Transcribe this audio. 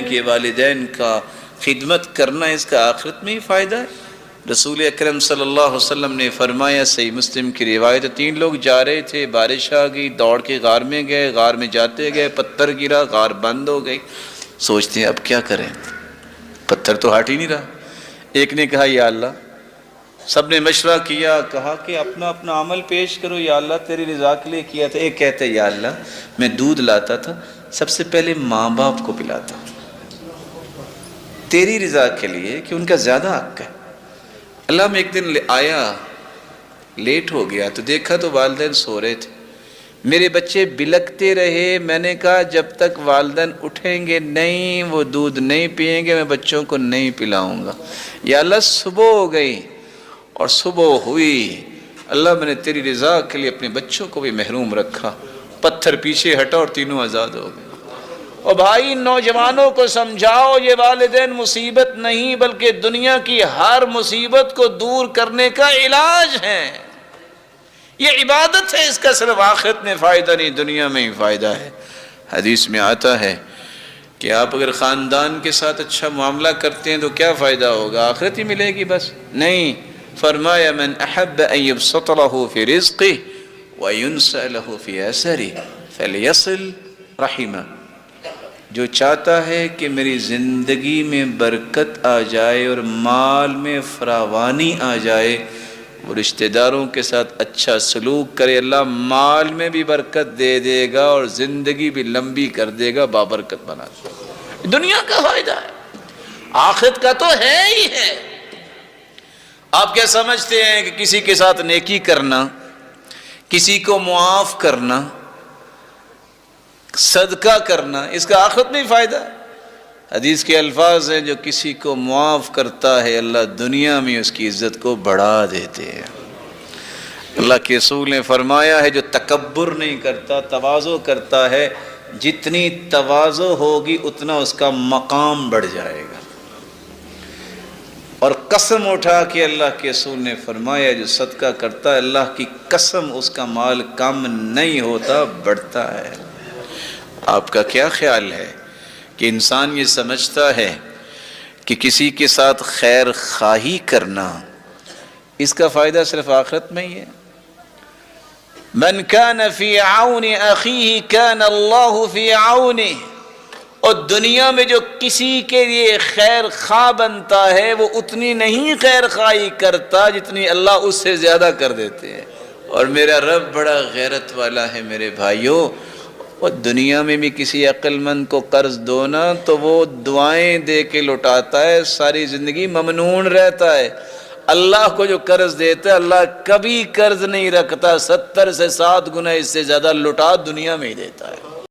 کہ والدین کا خدمت کرنا اس کا آخرت میں ہی فائدہ ہے۔ رسول اکرم صلی اللہ علیہ وسلم نے فرمایا، صحیح مسلم کی روایت، 3 لوگ جا رہے تھے، بارش آ گئی، دوڑ کے غار میں گئے، غار میں جاتے گئے، پتھر گرا، غار بند ہو گئی۔ سوچتے ہیں اب کیا کریں، پتھر تو ہٹ ہی نہیں رہا۔ ایک نے کہا یا اللہ، سب نے مشورہ کیا، کہا کہ اپنا اپنا عمل پیش کرو، یا اللہ تیری رضا کے لیے کیا تھا۔ ایک کہتے یا اللہ میں دودھ لاتا تھا، سب سے پہلے ماں باپ کو پلاتا تیری رضا کے لیے کہ ان کا زیادہ حق ہے۔ اللہ میں ایک دن آیا، لیٹ ہو گیا تو دیکھا تو والدین سو رہے تھے، میرے بچے بلکتے رہے۔ میں نے کہا جب تک والدین اٹھیں گے نہیں وہ دودھ نہیں پئیں گے، میں بچوں کو نہیں پلاؤں گا۔ یا اللہ صبح ہو گئی اور صبح ہوئی، اللہ میں نے تیری رضا کے لیے اپنے بچوں کو بھی محروم رکھا، پتھر پیچھے ہٹا اور تینوں آزاد ہو گئے۔ اور بھائی نوجوانوں کو سمجھاؤ یہ والدین مصیبت نہیں بلکہ دنیا کی ہر مصیبت کو دور کرنے کا علاج ہے، یہ عبادت ہے، اس کا صرف آخرت میں فائدہ نہیں دنیا میں ہی فائدہ ہے۔ حدیث میں آتا ہے کہ آپ اگر خاندان کے ساتھ اچھا معاملہ کرتے ہیں تو کیا فائدہ ہوگا، آخرت ہی ملے گی بس؟ نہیں، فرمایا من احب ان یبسط له فی رزقہ وینسأ له فی اثرہ فلیصل رحمہ، جو چاہتا ہے کہ میری زندگی میں برکت آ جائے اور مال میں فراوانی آ جائے، وہ رشتہ داروں کے ساتھ اچھا سلوک کرے، اللہ مال میں بھی برکت دے دے گا اور زندگی بھی لمبی کر دے گا، بابرکت بنا دے گا۔ دنیا کا فائدہ ہے، آخرت کا تو ہے ہی ہے۔ آپ کیا سمجھتے ہیں کہ کسی کے ساتھ نیکی کرنا، کسی کو معاف کرنا، صدقہ کرنا، اس کا آخرت میں ہی فائدہ ہے؟ حدیث کے الفاظ ہیں جو کسی کو معاف کرتا ہے اللہ دنیا میں اس کی عزت کو بڑھا دیتے ہیں۔ اللہ کے رسول نے فرمایا ہے جو تکبر نہیں کرتا، تواضع کرتا ہے، جتنی تواضع ہوگی اتنا اس کا مقام بڑھ جائے گا۔ اور قسم اٹھا کے اللہ کے رسول نے فرمایا جو صدقہ کرتا ہے اللہ کی قسم اس کا مال کم نہیں ہوتا، بڑھتا ہے۔ آپ کا کیا خیال ہے کہ انسان یہ سمجھتا ہے کہ کسی کے ساتھ خیر خواہی کرنا اس کا فائدہ صرف آخرت میں ہی ہے؟ من کان فی عون اخیہ کان اللہ فی عونہ، اور دنیا میں جو کسی کے لیے خیر خواہ بنتا ہے وہ اتنی نہیں خیر خواہی کرتا جتنی اللہ اس سے زیادہ کر دیتے ہیں۔ اور میرا رب بڑا غیرت والا ہے میرے بھائیوں، اور دنیا میں بھی کسی عقل مند کو قرض دو نا تو وہ دعائیں دے کے لوٹاتا ہے، ساری زندگی ممنون رہتا ہے۔ اللہ کو جو قرض دیتا ہے اللہ کبھی قرض نہیں رکھتا، 70 سے 7 گنا اس سے زیادہ لوٹا دنیا میں ہی دیتا ہے۔